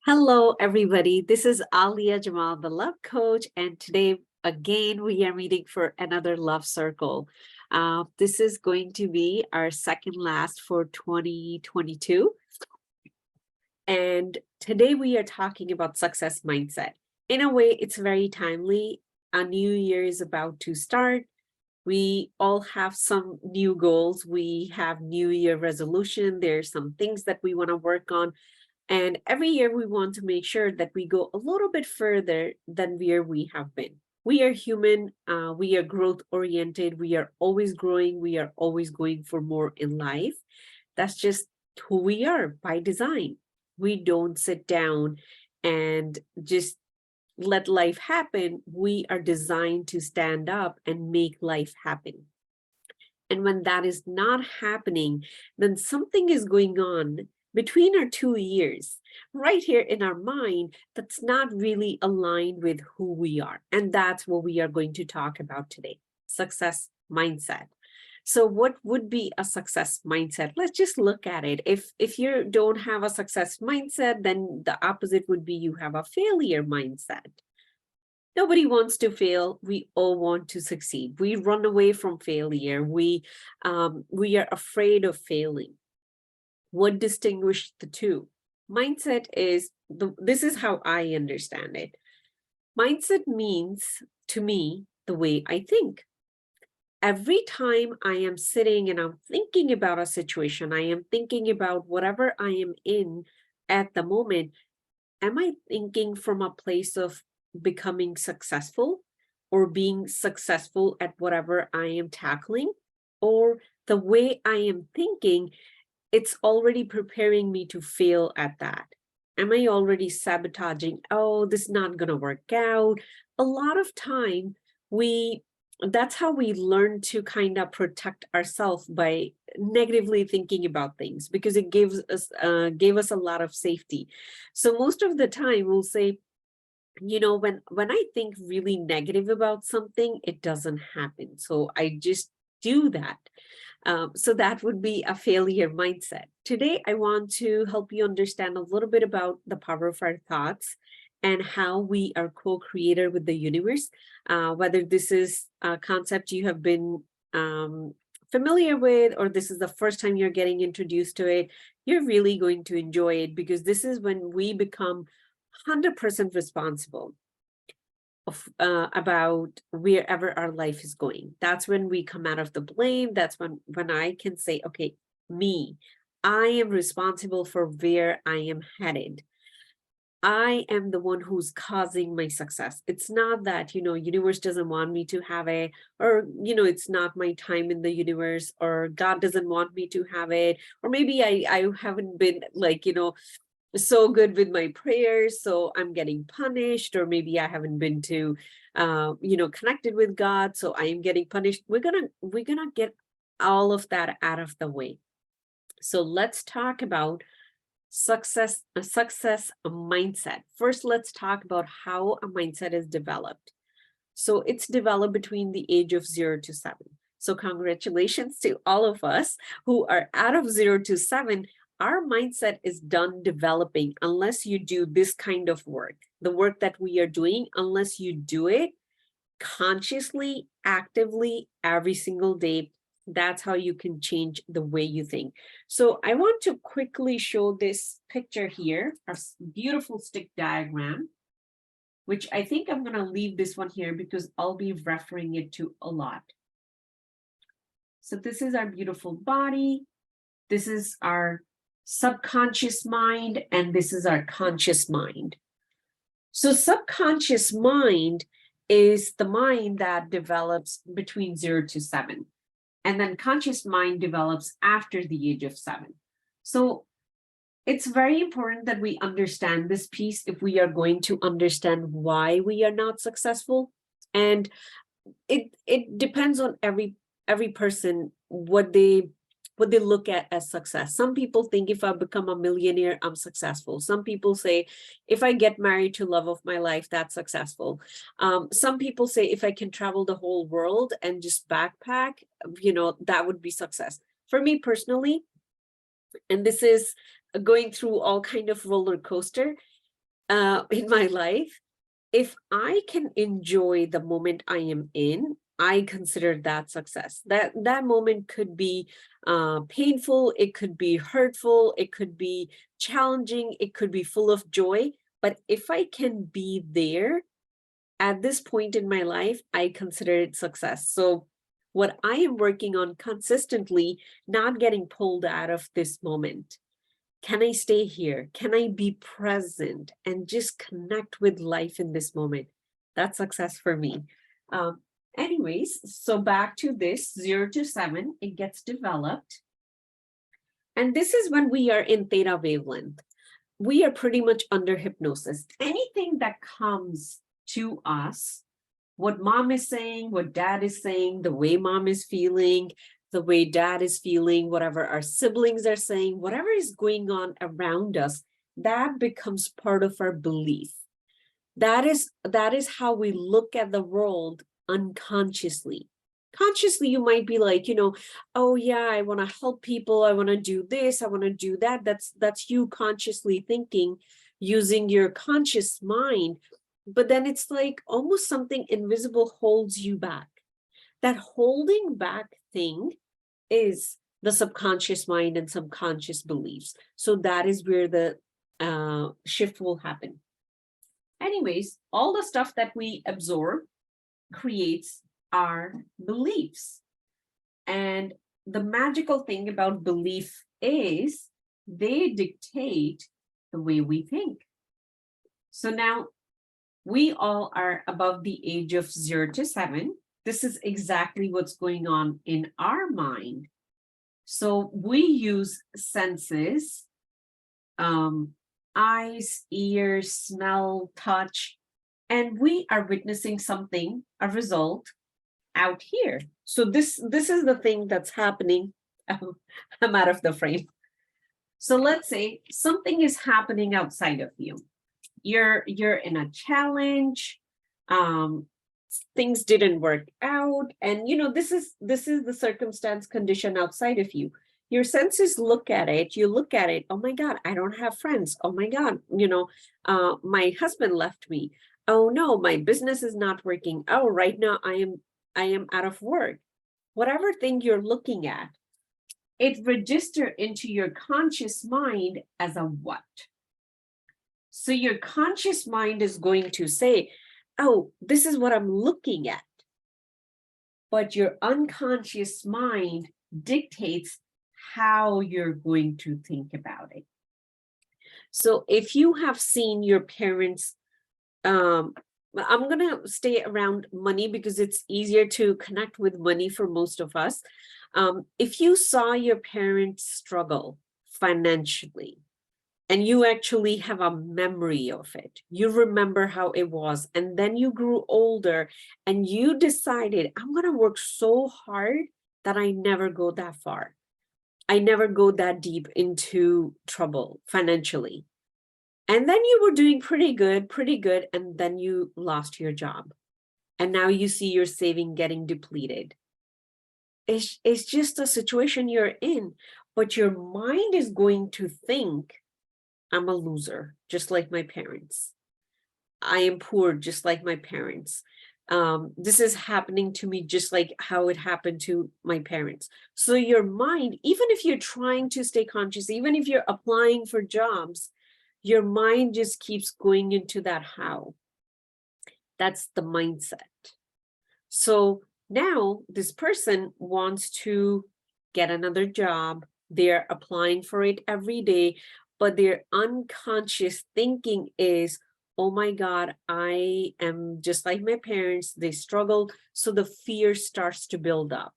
Hello, everybody. This is Alia Jamal, the love coach, and today again we are meeting for another love circle. This is going to be our second last for 2022, and today we are talking about success mindset. In a way, it's very timely. A new year is about to start. We all have some new goals. We have New Year resolution. There's some things that we want to work on. And every year we want to make sure that we go a little bit further than where we have been. We are human, we are growth oriented, we are always growing, we are always going for more in life. That's just who we are by design. We don't sit down and just let life happen. We are designed to stand up and make life happen. And when that is not happening, then something is going on between our 2 years, right here in our mind, that's not really aligned with who we are. And that's what we are going to talk about today, success mindset. So what would be a success mindset? Let's just look at it. If you don't have a success mindset, then the opposite would be you have a failure mindset. Nobody wants to fail. We all want to succeed. We run away from failure. We are afraid of failing. What distinguishes the two? Mindset is, this is how I understand it. Mindset means, to me, the way I think. Every time I am sitting and I'm thinking about a situation, I am thinking about whatever I am in at the moment, am I thinking from a place of becoming successful or being successful at whatever I am tackling? Or the way I am thinking, it's already preparing me to fail at that. Am I already sabotaging? Oh, this is not going to work out. A lot of time that's how we learn to kind of protect ourselves by negatively thinking about things, because it gave us a lot of safety. So most of the time we'll say, when I think really negative about something, it doesn't happen. So I just do that. So that would be a failure mindset. Today, I want to help you understand a little bit about the power of our thoughts and how we are co-creator with the universe. Whether this is a concept you have been familiar with, or this is the first time you're getting introduced to it, you're really going to enjoy it, because this is when we become 100% responsible about wherever our life is going. That's when we come out of the blame. That's when I can say, okay, I am responsible for where I am headed. I am the one who's causing my success. It's not that, universe doesn't want me to have it, or, it's not my time in the universe, or God doesn't want me to have it, or maybe I haven't been so good with my prayers, so I'm getting punished, or maybe I haven't been to connected with God, so I am getting punished. We're gonna get all of that out of the way. So let's talk about a success mindset. First, let's talk about how a mindset is developed. So it's developed between the age of 0 to 7. So congratulations to all of us who are out of 0 to 7. Our mindset is done developing unless you do this kind of work. The work that we are doing, unless you do it consciously, actively, every single day, that's how you can change the way you think. So I want to quickly show this picture here, a beautiful stick diagram, which I think I'm going to leave this one here because I'll be referring it to a lot. So this is our beautiful body. This is our subconscious mind, and this is our conscious mind. So subconscious mind is the mind that develops between 0 to 7. And then conscious mind develops after the age of 7. So it's very important that we understand this piece if we are going to understand why we are not successful. And it depends on every person, what they look at as success. Some people think if I become a millionaire, I'm successful. Some people say if I get married to love of my life, that's successful. Some people say if I can travel the whole world and just backpack, that would be success. For me personally, and this is going through all kind of roller coaster, in my life, if I can enjoy the moment I am in, I consider that success. That moment could be painful, it could be hurtful, it could be challenging, it could be full of joy. But if I can be there at this point in my life, I consider it success. So what I am working on consistently, not getting pulled out of this moment. Can I stay here? Can I be present and just connect with life in this moment? That's success for me. Um, Anyways, so back to this 0 to 7, it gets developed. And this is when we are in theta wavelength. We are pretty much under hypnosis. Anything that comes to us, what mom is saying, what dad is saying, the way mom is feeling, the way dad is feeling, whatever our siblings are saying, whatever is going on around us, that becomes part of our belief. That is how we look at the world unconsciously. Consciously, you might be like, oh yeah, I want to help people, I want to do this, I want to do that. That's you consciously thinking, using your conscious mind. But then it's like almost something invisible holds you back. That holding back thing is the subconscious mind and subconscious beliefs. So that is where the shift will happen. Anyways, all the stuff that we absorb creates our beliefs. And the magical thing about belief is they dictate the way we think. So now we all are above the age of 0 to 7. This is exactly what's going on in our mind. So we use senses, eyes, ears, smell, touch, and we are witnessing something, a result out here. So this is the thing that's happening. I'm out of the frame. So let's say something is happening outside of you. You're in a challenge, things didn't work out, and this is the circumstance, condition outside of you. Your senses look at it, oh my God, I don't have friends, oh my God, my husband left me, oh no, my business is not working, oh right now I am out of work. Whatever thing you're looking at, it registers into your conscious mind as a what. So your conscious mind is going to say, oh, this is what I'm looking at. But your unconscious mind dictates how you're going to think about it. So if you have seen your parents, I'm going to stay around money because it's easier to connect with money for most of us. If you saw your parents struggle financially, and you actually have a memory of it, you remember how it was, and then you grew older and you decided, I'm going to work so hard that I never go that far. I never go that deep into trouble financially. And then you were doing pretty good, and then you lost your job. And now you see your saving getting depleted. It's just a situation you're in, but your mind is going to think, I'm a loser, just like my parents. I am poor, just like my parents. This is happening to me just like how it happened to my parents. So your mind, even if you're trying to stay conscious, even if you're applying for jobs, your mind just keeps going into that how. That's the mindset. So now this person wants to get another job. They're applying for it every day, but their unconscious thinking is, oh my God, I am just like my parents, they struggled. So the fear starts to build up.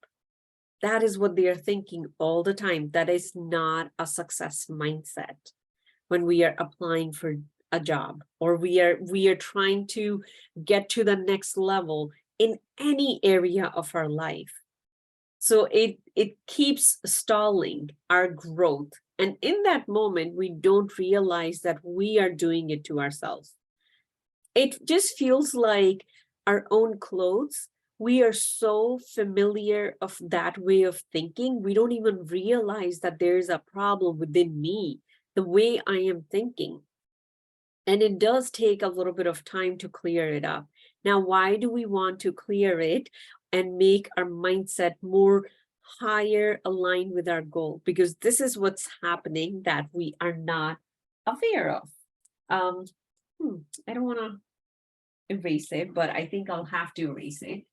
That is what they are thinking all the time. That is not a success mindset when we are applying for a job, or we are trying to get to the next level in any area of our life. So it keeps stalling our growth. And in that moment, we don't realize that we are doing it to ourselves. It just feels like our own clothes. We are so familiar of that way of thinking. We don't even realize that there's a problem within me, the way I am thinking. And it does take a little bit of time to clear it up. Now, why do we want to clear it and make our mindset more higher aligned with our goal? Because this is what's happening that we are not aware of. I don't want to erase it, but I think I'll have to erase it.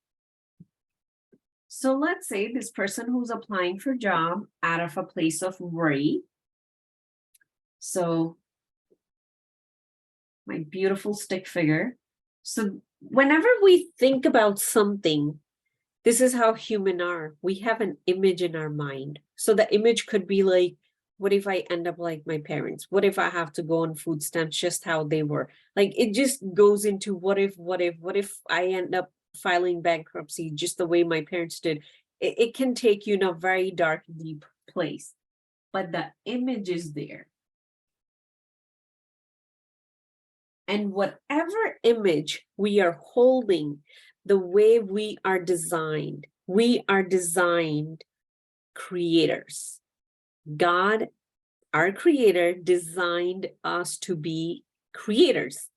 So let's say this person who's applying for a job out of a place of worry. So my beautiful stick figure. So whenever we think about something, this is how human are. We have an image in our mind. So the image could be like, what if I end up like my parents? What if I have to go on food stamps just how they were? Like it just goes into what if I end up filing bankruptcy just the way my parents did? It can take you in a very dark, deep place. But the image is there. And whatever image we are holding, the way we are designed creators. God, our creator, designed us to be creators.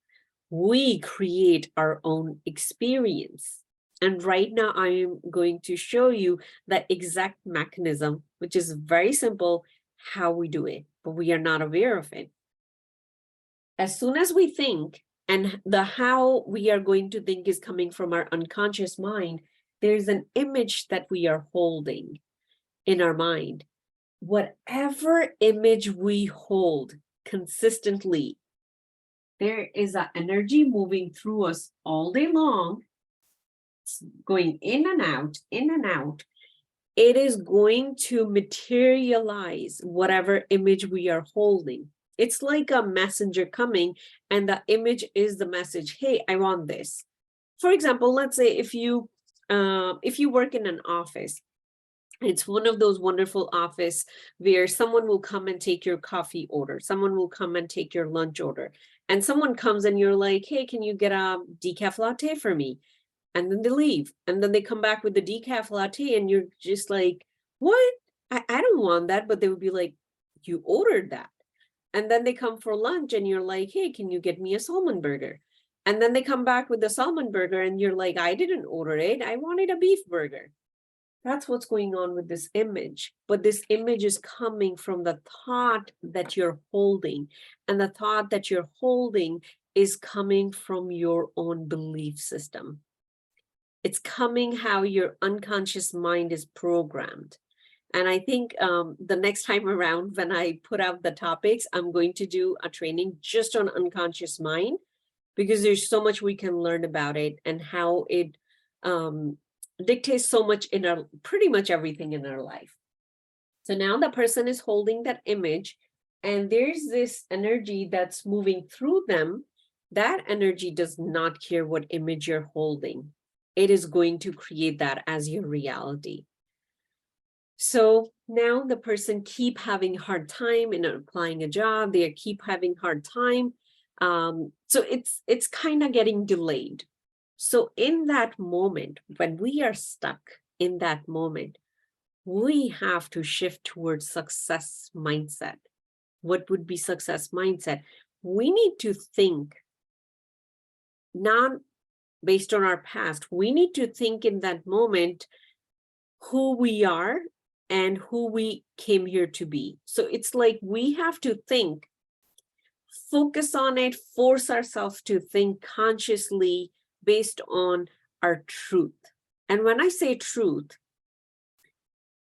We create our own experience. And right now I am going to show you that exact mechanism, which is very simple, how we do it, but we are not aware of it. As soon as we think, and the how we are going to think is coming from our unconscious mind, there's an image that we are holding in our mind. Whatever image we hold consistently, there is an energy moving through us all day long, going in and out, in and out. It is going to materialize whatever image we are holding. It's like a messenger coming, and the image is the message. Hey, I want this. For example, let's say if you work in an office, it's one of those wonderful office where someone will come and take your coffee order. Someone will come and take your lunch order. And someone comes and you're like, hey, can you get a decaf latte for me? And then they leave. And then they come back with the decaf latte and you're just like, what? I don't want that. But they would be like, you ordered that. And then they come for lunch and you're like, hey, can you get me a salmon burger? And then they come back with the salmon burger and you're like, I didn't order it. I wanted a beef burger. That's what's going on with this image. But this image is coming from the thought that you're holding. And the thought that you're holding is coming from your own belief system. It's coming how your unconscious mind is programmed. And I think the next time around, when I put out the topics, I'm going to do a training just on unconscious mind, because there's so much we can learn about it and how it dictates so much in our, pretty much everything in our life. So now the person is holding that image and there's this energy that's moving through them. That energy does not care what image you're holding. It is going to create that as your reality. So now the person keep having a hard time in applying a job. They keep having hard time. So it's kind of getting delayed. So in that moment, when we are stuck in that moment, we have to shift towards success mindset. What would be success mindset? We need to think not based on our past. We need to think in that moment who we are and who we came here to be. So it's like we have to think, focus on it, force ourselves to think consciously based on our truth. And when I say truth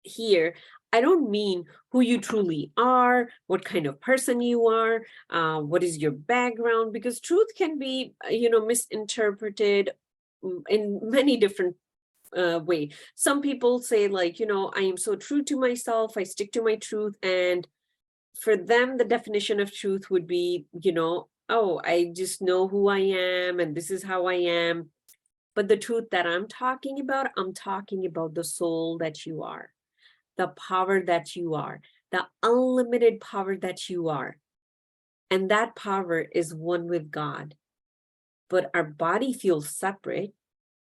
here, I don't mean who you truly are, what kind of person you are, what is your background, because truth can be, misinterpreted in many different way. Some people say like, I am so true to myself, I stick to my truth. And for them, the definition of truth would be, oh, I just know who I am and this is how I am. But the truth that I'm talking about the soul that you are, the power that you are, the unlimited power that you are. And that power is one with God. But our body feels separate.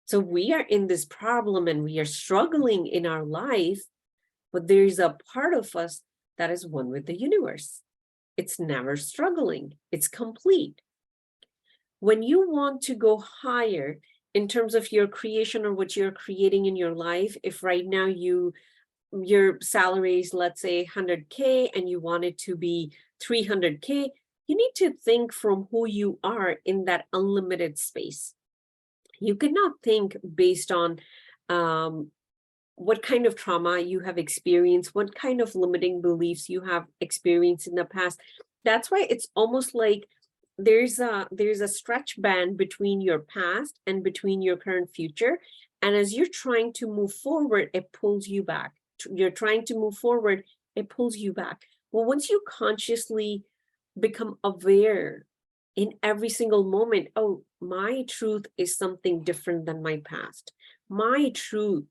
So we are in this problem and we are struggling in our life, but there is a part of us that is one with the universe. It's never struggling. It's complete. When you want to go higher in terms of your creation or what you're creating in your life, if right now your salary is, let's say, 100K and you want it to be 300K, you need to think from who you are in that unlimited space. You cannot think based on what kind of trauma you have experienced, what kind of limiting beliefs you have experienced in the past. That's why it's almost like there's a stretch band between your past and between your current future. And as you're trying to move forward, it pulls you back. You're trying to move forward, it pulls you back. Well, once you consciously become aware in every single moment, oh, my truth is something different than my past. My truth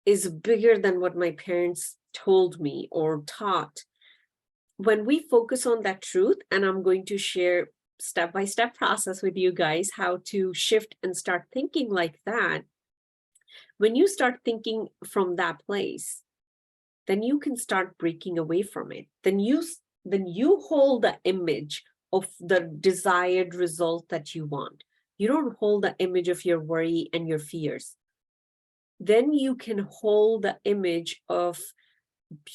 is bigger than what my parents told me or taught. When we focus on that truth, and I'm going to share step-by-step process with you guys how to shift and start thinking like that. When you start thinking from that place, then you can start breaking away from it. Then you hold the image of the desired result that you want. You don't hold the image of your worry and your fears. Then you can hold the image of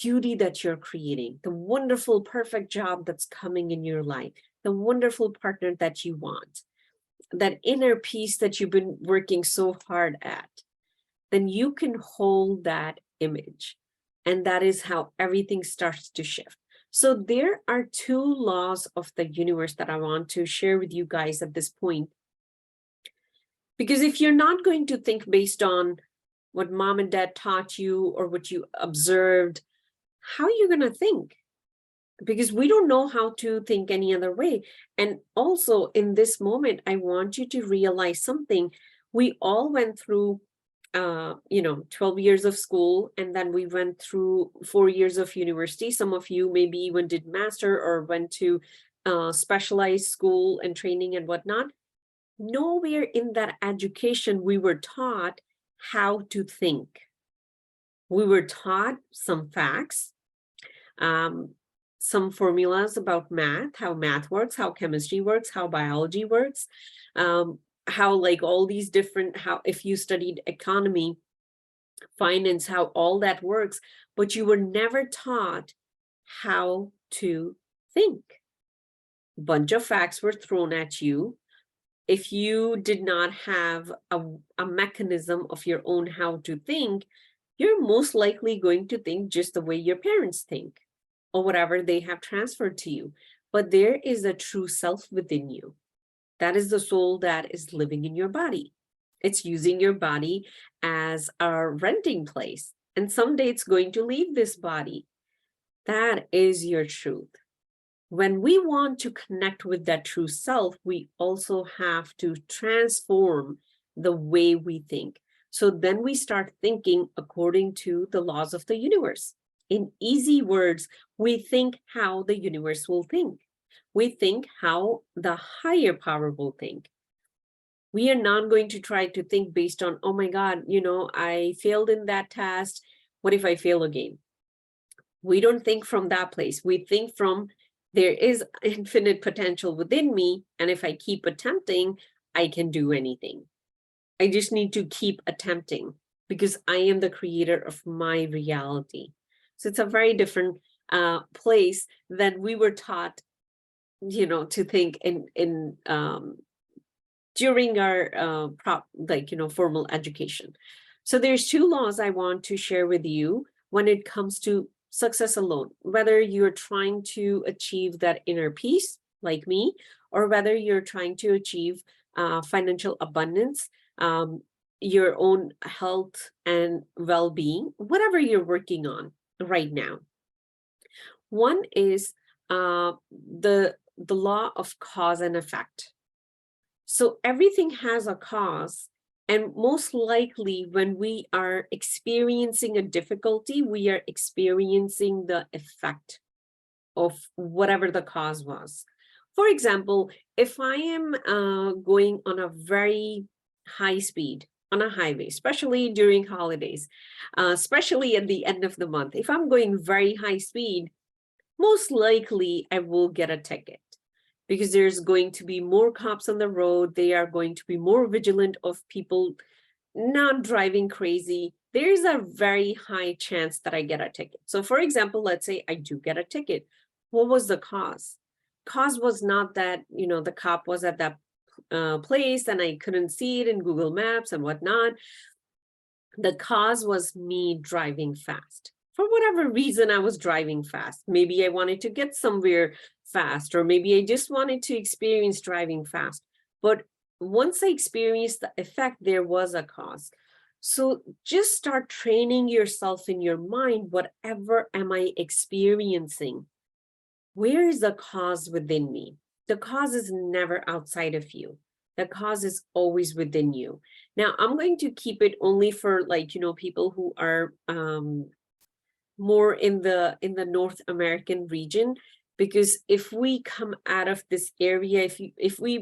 beauty that you're creating, the wonderful, perfect job that's coming in your life, the wonderful partner that you want, that inner peace that you've been working so hard at. Then you can hold that image. And that is how everything starts to shift. So there are two laws of the universe that I want to share with you guys at this point. Because if you're not going to think based on what mom and dad taught you or what you observed, how are you going to think? Because we don't know how to think any other way. And also in this moment, I want you to realize something. We all went through 12 years of school, and then we went through 4 years of university. Some of you maybe even did master or went to specialized school and training and whatnot. Nowhere in that education we were taught how to think. We were taught some facts, some formulas about math, how math works, how chemistry works, how biology works, how like all these different, how if you studied economy, finance, how all that works, but you were never taught how to think. A bunch of facts were thrown at you. If you did not have a mechanism of your own how to think, you're most likely going to think just the way your parents think or whatever they have transferred to you. But there is a true self within you. That is the soul that is living in your body. It's using your body as a renting place. And someday it's going to leave this body. That is your truth. When we want to connect with that true self, we also have to transform the way we think. So then we start thinking according to the laws of the universe. In easy words, we think how the universe will think. We think how the higher power will think. We are not going to try to think based on, oh my God, I failed in that test. What if I fail again? We don't think from that place. We think from, there is infinite potential within me, and if I keep attempting, I can do anything. I just need to keep attempting because I am the creator of my reality. So it's a very different place than we were taught, to think in during our formal education. So there's two laws I want to share with you when it comes to success alone, whether you're trying to achieve that inner peace like me, or whether you're trying to achieve financial abundance, your own health and well-being, whatever you're working on right now. One is the law of cause and effect. So everything has a cause, and most likely when we are experiencing a difficulty, we are experiencing the effect of whatever the cause was. For example, if I am going on a very high speed on a highway, especially during holidays, especially at the end of the month, if I'm going very high speed, most likely I will get a ticket because there's going to be more cops on the road. They are going to be more vigilant of people not driving crazy. There's a very high chance that I get a ticket. So for example, let's say I do get a ticket. What was the cause? Cause was not that, the cop was at that place and I couldn't see it in Google Maps and whatnot. The cause was me driving fast. For whatever reason, I was driving fast. Maybe I wanted to get somewhere fast, or maybe I just wanted to experience driving fast. But once I experienced the effect, there was a cause. So just start training yourself in your mind. Whatever am I experiencing? Where is the cause within me? The cause is never outside of you. The cause is always within you. Now, I'm going to keep it only for people who are more in the North American region, because if we come out of this area,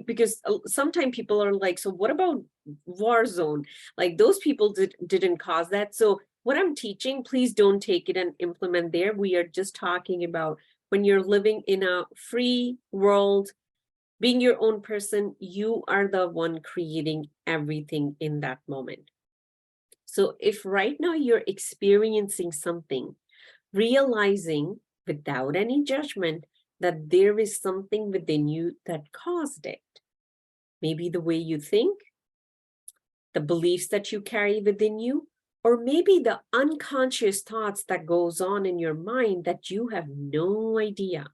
because sometimes people are like, so what about war zone? Like those people didn't cause that. So what I'm teaching, please don't take it and implement there. We are just talking about when you're living in a free world, being your own person, you are the one creating everything in that moment. So if right now you're experiencing something, realizing without any judgment that there is something within you that caused it. Maybe the way you think, the beliefs that you carry within you, or maybe the unconscious thoughts that goes on in your mind that you have no idea.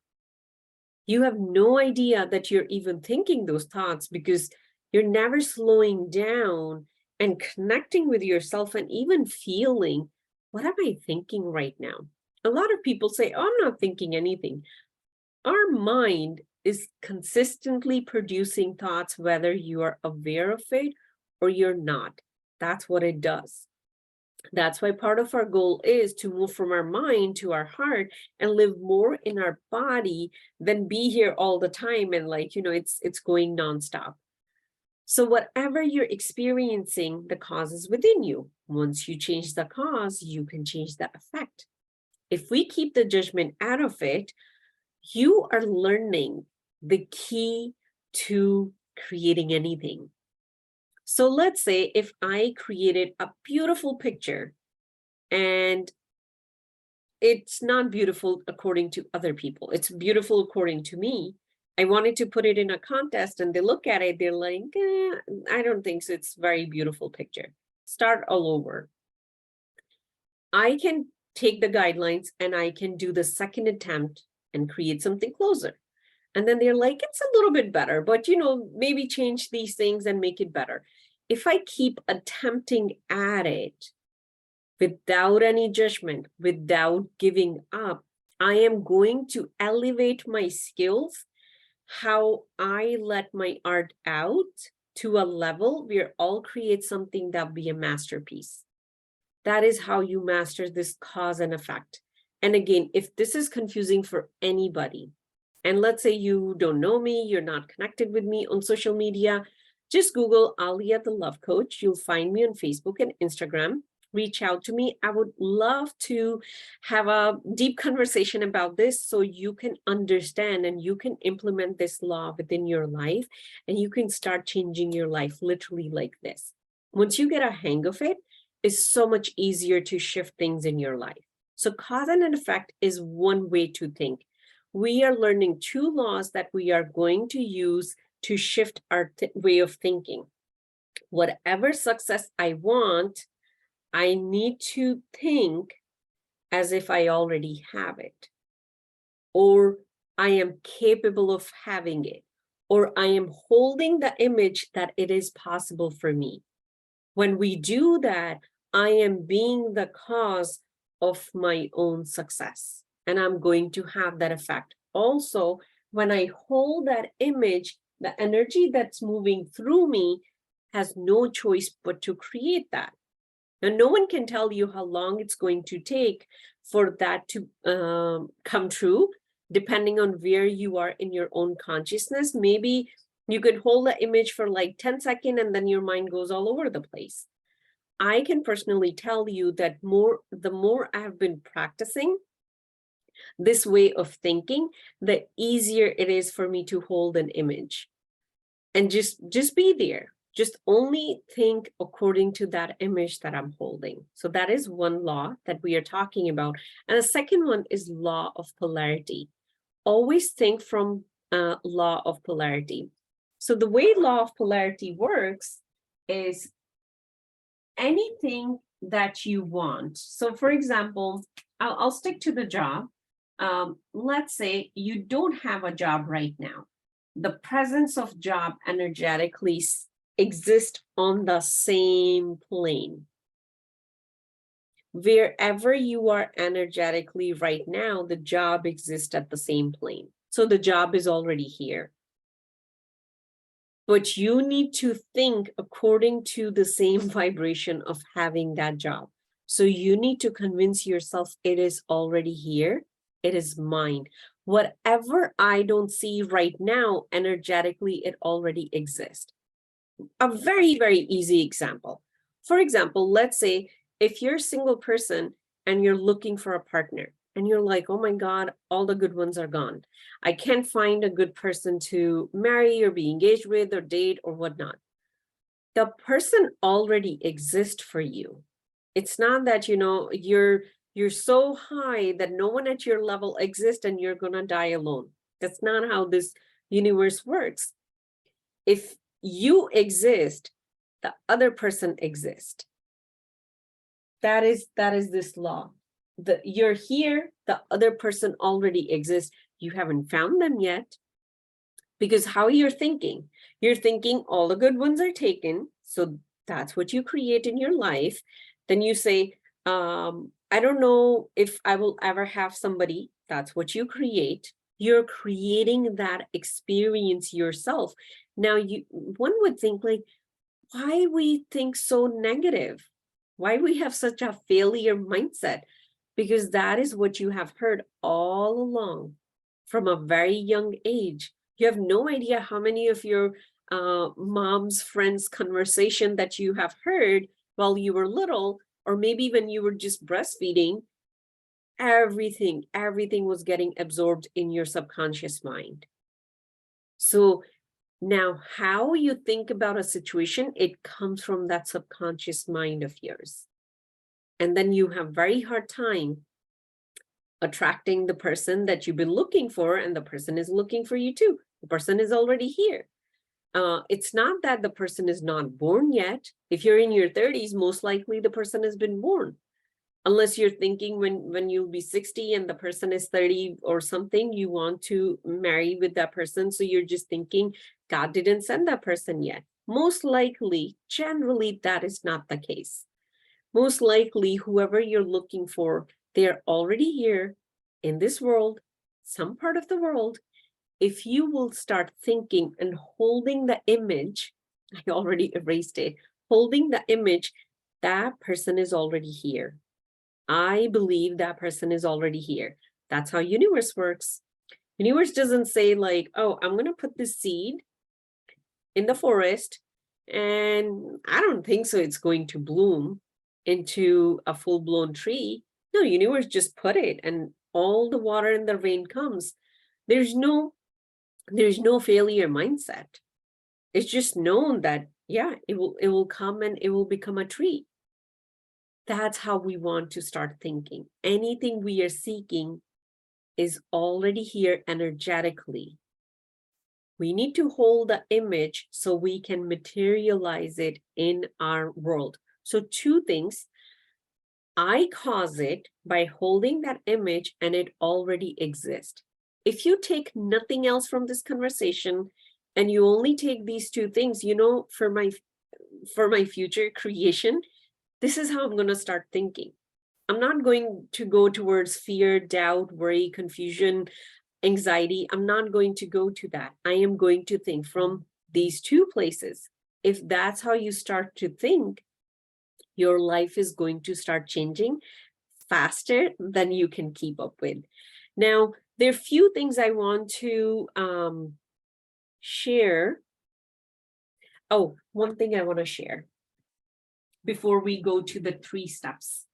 You have no idea that you're even thinking those thoughts because you're never slowing down and connecting with yourself and even feeling, what am I thinking right now? A lot of people say, oh, I'm not thinking anything. Our mind is consistently producing thoughts, whether you are aware of it or you're not. That's what it does. That's why part of our goal is to move from our mind to our heart and live more in our body than be here all the time and it's going nonstop. So whatever you're experiencing, the cause is within you. Once you change the cause, you can change the effect. If we keep the judgment out of it, you are learning the key to creating anything. So let's say if I created a beautiful picture and it's not beautiful according to other people, it's beautiful according to me. I wanted to put it in a contest and they look at it, they're like, I don't think so. It's a very beautiful picture. Start all over. I can take the guidelines and I can do the second attempt and create something closer. And then they're like, it's a little bit better, but maybe change these things and make it better. If I keep attempting at it without any judgment, without giving up, I am going to elevate my skills, how I let my art out to a level where I'll create something that'll be a masterpiece. That is how you master this cause and effect. And again, if this is confusing for anybody, and let's say you don't know me, you're not connected with me on social media, just Google Alia the Love Coach. You'll find me on Facebook and Instagram. Reach out to me. I would love to have a deep conversation about this so you can understand and you can implement this law within your life and you can start changing your life literally like this. Once you get a hang of it, it's so much easier to shift things in your life. So cause and effect is one way to think. We are learning two laws that we are going to use to shift our way of thinking. Whatever success I want, I need to think as if I already have it, or I am capable of having it, or I am holding the image that it is possible for me. When we do that, I am being the cause of my own success, and I'm going to have that effect. Also, when I hold that image, the energy that's moving through me has no choice but to create that. Now, no one can tell you how long it's going to take for that to come true, depending on where you are in your own consciousness. Maybe you could hold the image for like 10 seconds and then your mind goes all over the place. I can personally tell you that the more I have been practicing, this way of thinking, the easier it is for me to hold an image. And just be there. Just only think according to that image that I'm holding. So that is one law that we are talking about. And the second one is law of polarity. Always think from law of polarity. So the way law of polarity works is anything that you want. So for example, I'll stick to the job. Let's say you don't have a job right now. The presence of job energetically exists on the same plane. Wherever you are energetically right now, the job exists at the same plane. So the job is already here. But you need to think according to the same vibration of having that job. So you need to convince yourself it is already here. It is mine. Whatever I don't see right now, energetically, it already exists. A very, very easy example. For example, let's say if you're a single person and you're looking for a partner and you're like, oh my God, all the good ones are gone. I can't find a good person to marry or be engaged with or date or whatnot. The person already exists for you. It's not that, you're so high that no one at your level exists and you're going to die alone. That's not how this universe works. If you exist, the other person exists. That is this law. You're here, the other person already exists. You haven't found them yet. Because how you're thinking all the good ones are taken. So that's what you create in your life. Then you say, I don't know if I will ever have somebody. That's what you create. You're creating that experience yourself. Now, one would think like, why we think so negative? Why we have such a failure mindset? Because that is what you have heard all along from a very young age. You have no idea how many of your mom's friends' conversation that you have heard while you were little, or maybe when you were just breastfeeding. Everything was getting absorbed in your subconscious mind. So now how you think about a situation, it comes from that subconscious mind of yours. And then you have very hard time attracting the person that you've been looking for, and the person is looking for you too. The person is already here. It's not that the person is not born yet. If you're in your 30s, most likely the person has been born. Unless you're thinking when you'll be 60 and the person is 30 or something, you want to marry with that person. So you're just thinking God didn't send that person yet. Most likely, generally, that is not the case. Most likely, whoever you're looking for, they're already here in this world, some part of the world. If you will start thinking and holding the image, I already erased it, holding the image, that person is already here. I believe that person is already here. That's how universe works. Universe doesn't say like, oh, I'm going to put this seed in the forest and I don't think so it's going to bloom into a full-blown tree. No, universe just put it and all the water and the rain comes. There's no failure mindset. It's just known that, yeah, it will come and it will become a tree. That's how we want to start thinking. Anything we are seeking is already here energetically. We need to hold the image so we can materialize it in our world. So two things. I cause it by holding that image and it already exists. If you take nothing else from this conversation and you only take these two things, for my future creation, this is how I'm going to start thinking. I'm not going to go towards fear, doubt, worry, confusion, anxiety. I'm not going to go to that. I am going to think from these two places. If that's how you start to think, your life is going to start changing faster than you can keep up with. Now, there are few things I want to share. Oh, one thing I want to share before we go to the 3 steps.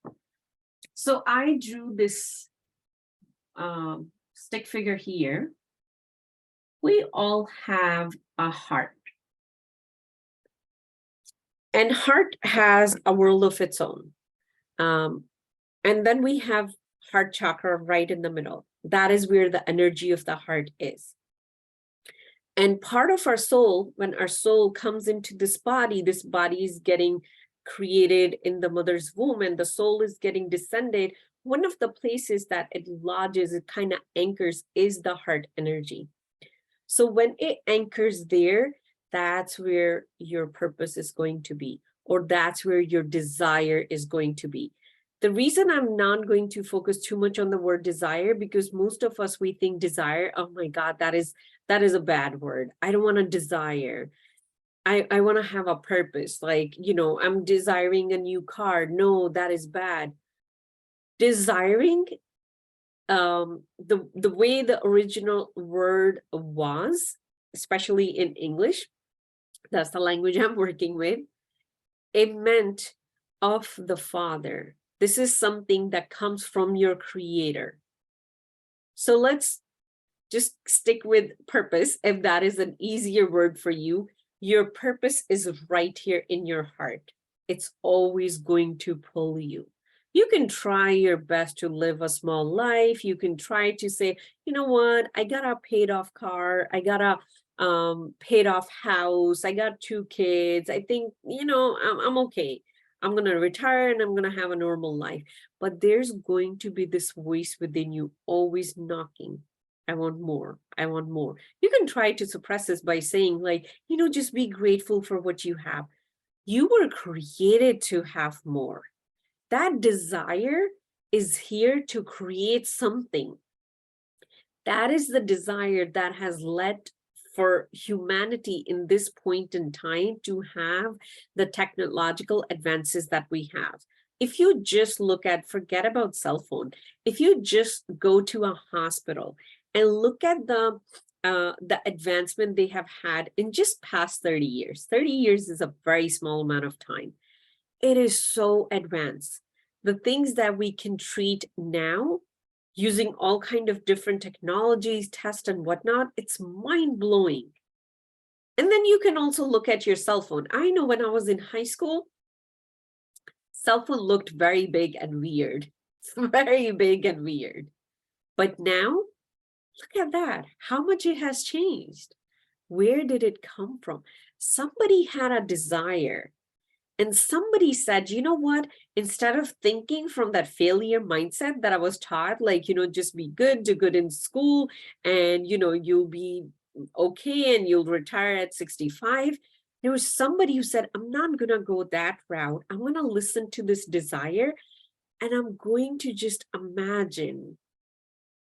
So I drew this stick figure here, we all have a heart. And heart has a world of its own. And then we have heart chakra right in the middle. That is where the energy of the heart is. And part of our soul, when our soul comes into this body is getting created in the mother's womb and the soul is getting descended. One of the places that it lodges, it kind of anchors, is the heart energy. So when it anchors there, that's where your purpose is going to be, or that's where your desire is going to be. The reason I'm not going to focus too much on the word desire, because most of us, we think desire, oh my God, that is a bad word. I don't want to desire. I want to have a purpose. Like, I'm desiring a new car. No, that is bad. Desiring, the way the original word was, especially in English, that's the language I'm working with, it meant of the Father. This is something that comes from your Creator. So let's just stick with purpose, if that is an easier word for you. Your purpose is right here in your heart. It's always going to pull you. You can try your best to live a small life. You can try to say, you know what, I got a paid off car. I got a paid off house. I got 2 kids. I think, I'm okay. I'm going to retire and I'm going to have a normal life. But there's going to be this voice within you always knocking. I want more. I want more. You can try to suppress this by saying, like, just be grateful for what you have. You were created to have more. That desire is here to create something. That is the desire that has led for humanity in this point in time to have the technological advances that we have. If you just look at, forget about cell phone, if you just go to a hospital and look at the advancement they have had in just past 30 years. 30 years is a very small amount of time. It is so advanced. The things that we can treat now using all kind of different technologies, tests and whatnot, it's mind-blowing. And then you can also look at your cell phone. I know when I was in high school, cell phone looked very big and weird. It's very big and weird. But now, look at that, how much it has changed. Where did it come from? Somebody had a desire. And somebody said, you know what, instead of thinking from that failure mindset that I was taught, like, just be good, do good in school, and, you'll be okay and you'll retire at 65. There was somebody who said, I'm not going to go that route. I'm going to listen to this desire and I'm going to just imagine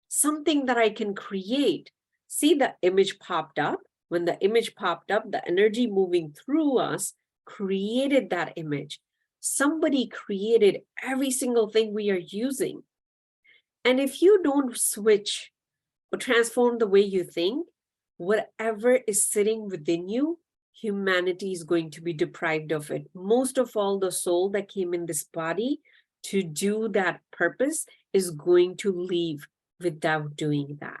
something that I can create. See, the image popped up. When the image popped up, the energy moving through us created that image. Somebody created every single thing we are using. And if you don't switch or transform the way you think, whatever is sitting within you, humanity is going to be deprived of it. Most of all, the soul that came in this body to do that purpose is going to leave without doing that.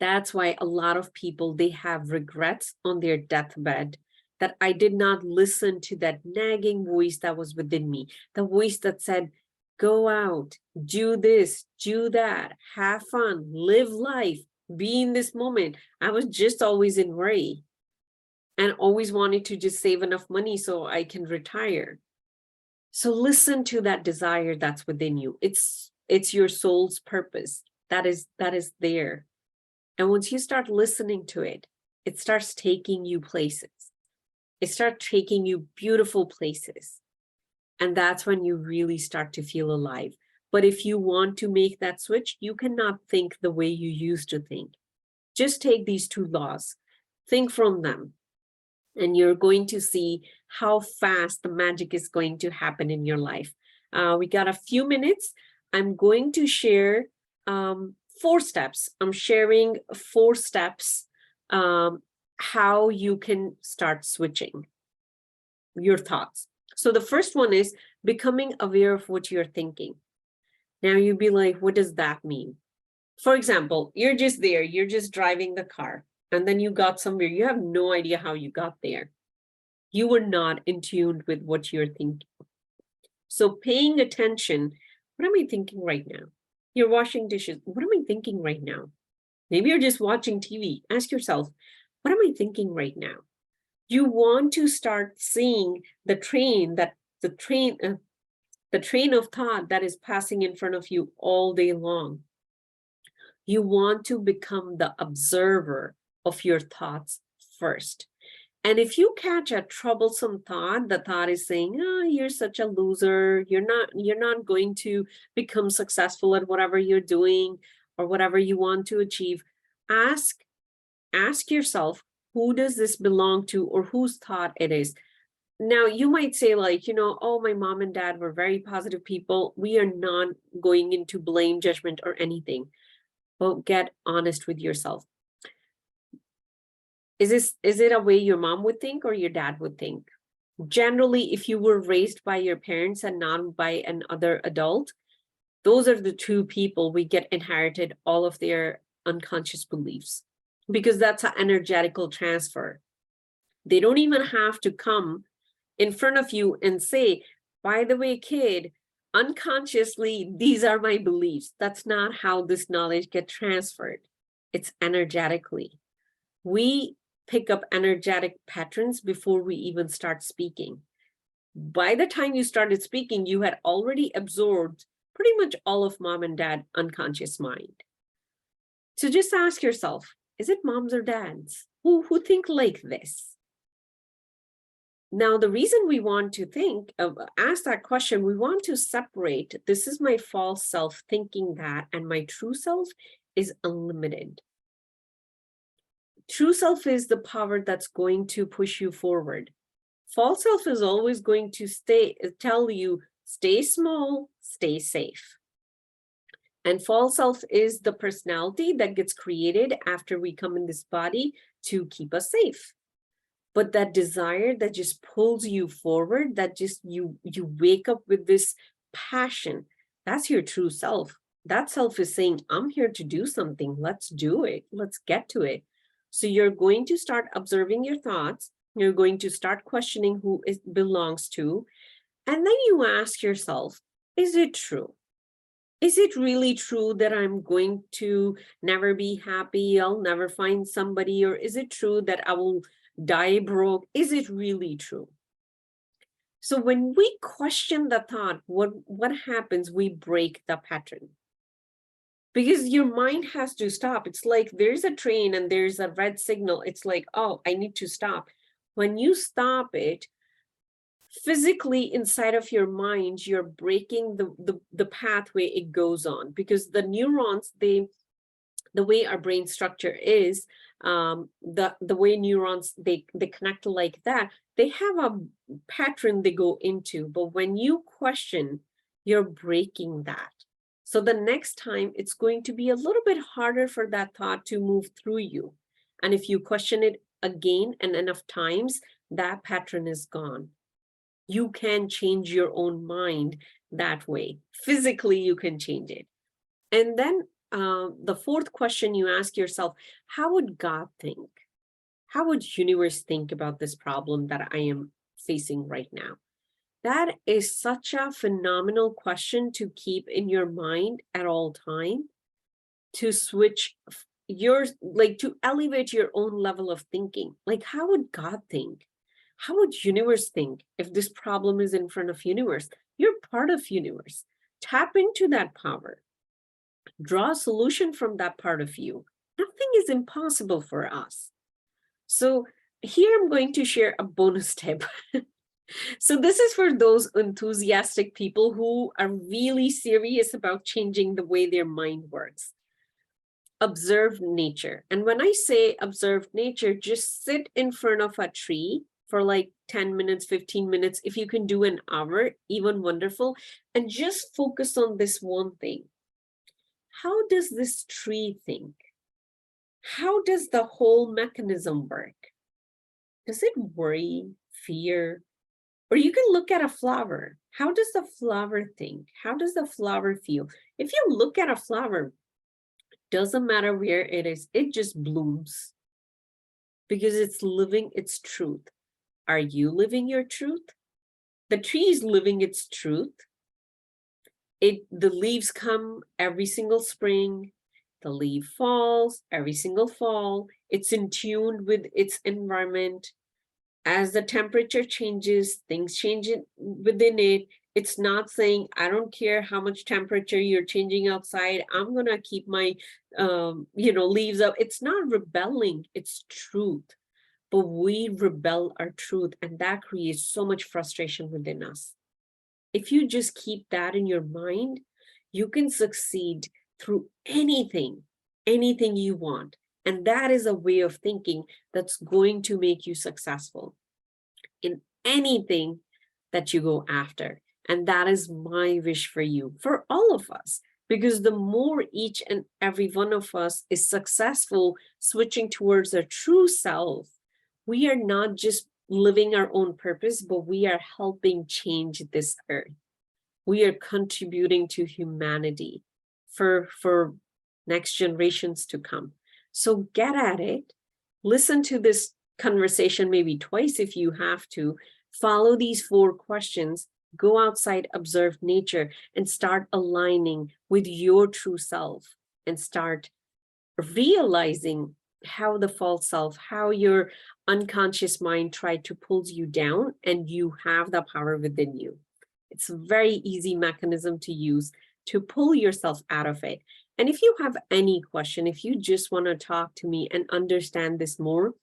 That's why a lot of people, they have regrets on their deathbed, that I did not listen to that nagging voice that was within me, the voice that said, go out, do this, do that, have fun, live life, be in this moment. I was just always in worry and always wanted to just save enough money so I can retire. So listen to that desire that's within you. It's your soul's purpose. That is there. And once you start listening to it, it starts taking you places. It starts taking you beautiful places. And that's when you really start to feel alive. But if you want to make that switch, you cannot think the way you used to think. Just take these 2 laws, think from them, and you're going to see how fast the magic is going to happen in your life. We got a few minutes. I'm going to share 4 steps. I'm sharing 4 steps how you can start switching your thoughts. So the first one is becoming aware of what you're thinking. Now you'd be like, what does that mean? For example, you're just there, you're just driving the car, and then you got somewhere, you have no idea how you got there. You were not in tune with what you're thinking. So paying attention, what am I thinking right now? You're washing dishes, what am I thinking right now? Maybe you're just watching TV. Ask yourself, what am I thinking right now? You want to start seeing the train of thought that is passing in front of you all day long. You want to become the observer of your thoughts first. And if you catch a troublesome thought, the thought is saying, oh, you're such a loser, you're not going to become successful at whatever you're doing or whatever you want to achieve. Ask yourself, who does this belong to, or whose thought it is? Now, you might say, like, oh, my mom and dad were very positive people. We are not going into blame, judgment, or anything. But get honest with yourself. Is it a way your mom would think or your dad would think? Generally, if you were raised by your parents and not by another adult, those are the two people we get inherited all of their unconscious beliefs, because that's an energetical transfer. They don't even have to come in front of you and say, by the way, kid, unconsciously, these are my beliefs. That's not how this knowledge gets transferred. It's energetically. We pick up energetic patterns before we even start speaking. By the time you started speaking, you had already absorbed pretty much all of mom and dad unconscious mind. So just ask yourself, is it moms or dads who think like this? Now, the reason we want to ask that question, we want to separate, this is my false self thinking that, and my true self is unlimited. True self is the power that's going to push you forward. False self is always going to tell you, stay small, stay safe. And false self is the personality that gets created after we come in this body to keep us safe. But that desire that just pulls you forward, that just you wake up with this passion, that's your true self. That self is saying, I'm here to do something. Let's do it. Let's get to it. So you're going to start observing your thoughts. You're going to start questioning who it belongs to. And then you ask yourself, is it true? Is it really true that I'm going to never be happy? I'll never find somebody? Or is it true that I will die broke? Is it really true? So when we question the thought, what happens? We break the pattern. Because your mind has to stop. It's like there's a train and there's a red signal. It's like, oh, I need to stop. When you stop it, physically inside of your mind, you're breaking the pathway it goes on, because the neurons, the way our brain structure is, the way neurons, they connect like that, they have a pattern they go into. But when you question, you're breaking that. So the next time, it's going to be a little bit harder for that thought to move through you. And if you question it again and enough times, that pattern is gone. You can change your own mind that way. Physically, you can change it. And then the fourth question you ask yourself, how would God think? How would universe think about this problem that I am facing right now? That is such a phenomenal question to keep in your mind at all time, to switch to elevate your own level of thinking. Like, how would God think? How would universe think if this problem is in front of universe? You're part of universe. Tap into that power. Draw a solution from that part of you. Nothing is impossible for us. So here I'm going to share a bonus tip. So this is for those enthusiastic people who are really serious about changing the way their mind works. Observe nature. And when I say observe nature, just sit in front of a tree for like 10 minutes, 15 minutes. If you can do an hour, even wonderful. And just focus on this one thing. How does this tree think? How does the whole mechanism work? Does it worry, fear, Or you can look at a flower. How does the flower think? How does the flower feel? If you look at a flower, doesn't matter where it is, it just blooms because it's living its truth. Are you living your truth? The tree is living its truth. The leaves come every single spring. The leaf falls every single fall. It's in tune with its environment. As the temperature changes, things change within it. It's not saying, I don't care how much temperature you're changing outside, I'm gonna keep my leaves up. It's not rebelling, it's truth. But we rebel our truth, and that creates so much frustration within us. If you just keep that in your mind, you can succeed through anything you want. And that is a way of thinking that's going to make you successful in anything that you go after. And that is my wish for you, for all of us, because the more each and every one of us is successful switching towards their true self, we are not just living our own purpose, but we are helping change this earth. We are contributing to humanity for next generations to come. So get at it. Listen to this conversation maybe twice if you have to. Follow these 4 questions. Go outside, observe nature, and start aligning with your true self, and start realizing how the false self, how your unconscious mind tried to pull you down, and you have the power within you. It's a very easy mechanism to use to pull yourself out of it. And if you have any question, if you just want to talk to me and understand this more,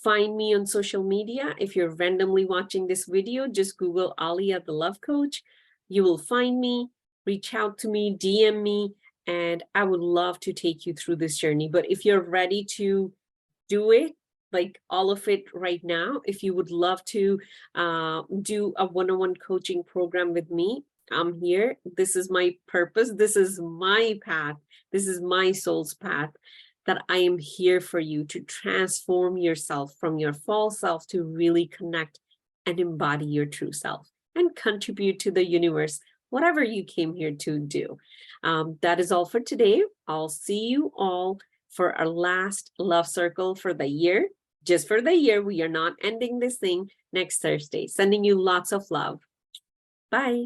find me on social media. If you're randomly watching this video, just Google Alia the Love Coach. You will find me, reach out to me, DM me, and I would love to take you through this journey. But if you're ready to do it, like all of it right now, if you would love to do a one-on-one coaching program with me, I'm here. This is my purpose. This is my path. This is my soul's path, that I am here for you to transform yourself from your false self to really connect and embody your true self and contribute to the universe, whatever you came here to do. That is all for today. I'll see you all for our last love circle for the year. Just for the year, we are not ending this thing next Thursday. Sending you lots of love. Bye.